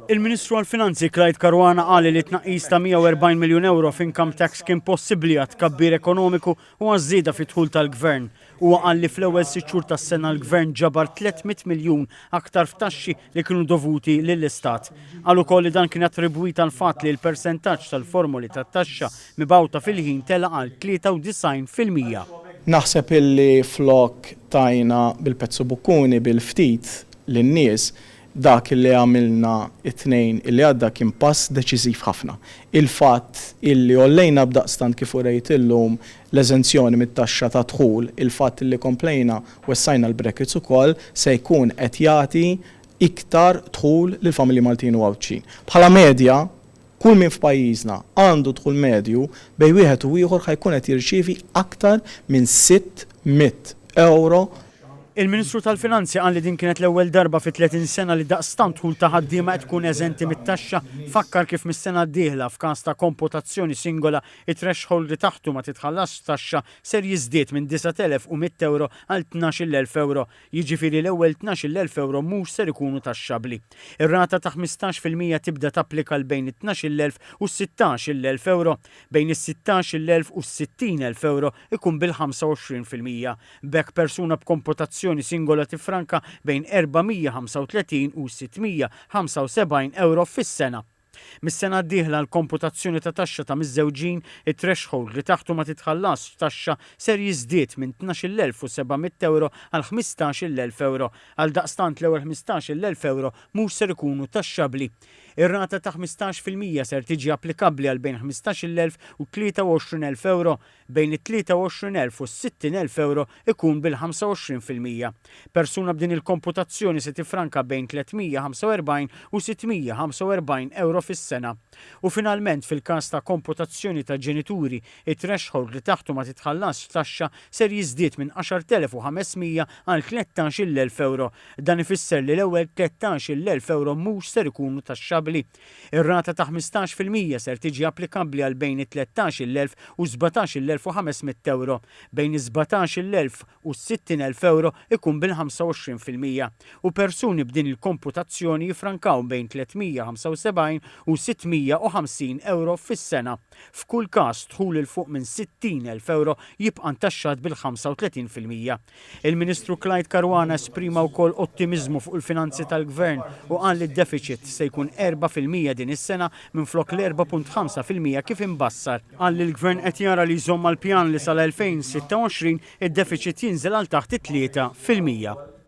Il-Ministru għall-Finanzi Clyde Caruana qal li tnaqqis ta' 140 miljun euro f'income tax kien possibbli għat tkabbir ekonomiku u għażieda fit-dħul tal-Gvern. Huwa qal li fl-ewwel sitt xhur tas-sena l-Gvern ġabar 300 miljun aktar f'taxxi li kienu dovuti lill-Istat. Qal ukoll li dan kien attribwit għal fatt li l-persentaġġ tal-formuli tat-taxxa mibgħuta fil-ħin tela għal 93%. Naħseb illi flok tajna bil-pezzu bukkuni bil-ftit lin-nies dak illi għamilna it-tnejn illi għadda kien pass deċiżiv ħafna. Il-fatt illi ollejna b'daqstant kif urejt illum l-eżenzjoni mit-taxxa ta' dħul, il-fatt illi komplejna wessajna l-brackets ukoll se jkun qed jagħti iktar dħul lill-familji Maltin u Għawdxin. Bħala medja, kull min f'pajjiżna għandu dħul medju bej wieħed u ieħor ħajkun qed jirċievi aktar minn 600 euro. Il-Ministru tal-Finanzi qal li din kienet l-ewwel darba fi 30 sena li daqstant dħul ta' ħaddiema qed tkun eżenti mit-taxxa, fakkar kif mis-sena d-dieħla f'każ ta' komputazzjoni singola it-threshold li taħtu ma titħallas taxxa ser jiżdied minn 9,100 euro għal 12,000 euro. Jiġifieri l-ewwel 12,000 euro mhux ser ikunu taxxabbli. Ir-rata ta' 15% tibda tapplika l bejn 12,000 u 16,000 euro. Bejn is-16,000 u 60,000 euro ikun bil-25%. Bekk persuna b'komputazzjoni singola tifranka bejn 435 u 675 euro fis-sena. Mis-sena d-dieħla l-komputazzjoni ta' taxxa ta' miż-żewġin, it-threshold li taħtu ma titħallas taxxa ser jiżdied minn 12,700 euro għal 15,000 euro. Għal daqstant l-ewwel 15,000 euro mhux ser ikunu taxxabbli. Ir-rata ta' 15% ser tiġi applikabbli għal bejn 15,000 u 23,000 euro, bejn it-23,000 u 60,000 euro ikun bil-25%. Persuna b'din il-komputazzjoni se tifranka bejn 345 u 645 euro fis-sena. U finalment fil-każ ta' komputazzjoni ta' ġenituri, it-threshold li taħtu ma titħallas taxxa ser jiżdied minn 10,500 għal 13,000 euro. Dan ifisser li l-ewwel 13,000 euro mhux ser ikunu taxxabbli. Ir-rata ta' 15% ser tiġi applikabbli għal bejn 13,000 u 17,500 euro. Bejn 17,000 u 60,000 euro ikun bil-25%. U persuni b'din il-komputazzjoni jifrankaw bejn 375 u 650 euro fis-sena. F'kull każ dħul il fuq minn 60,000 euro jibqa' ntaxxat bil-35%. Il-Ministru Clyde Caruana esprima wkoll ottimiżmu fuq il-finanzi tal-Gvern u qal li d-deficit se jkun 4% din is-sena minflok l-4.5% kif imbassar. Qal li l-Gvern qed jara li jżomm mal-pjan li sal-2026 id-deficit jinżel għal taħt it-3%.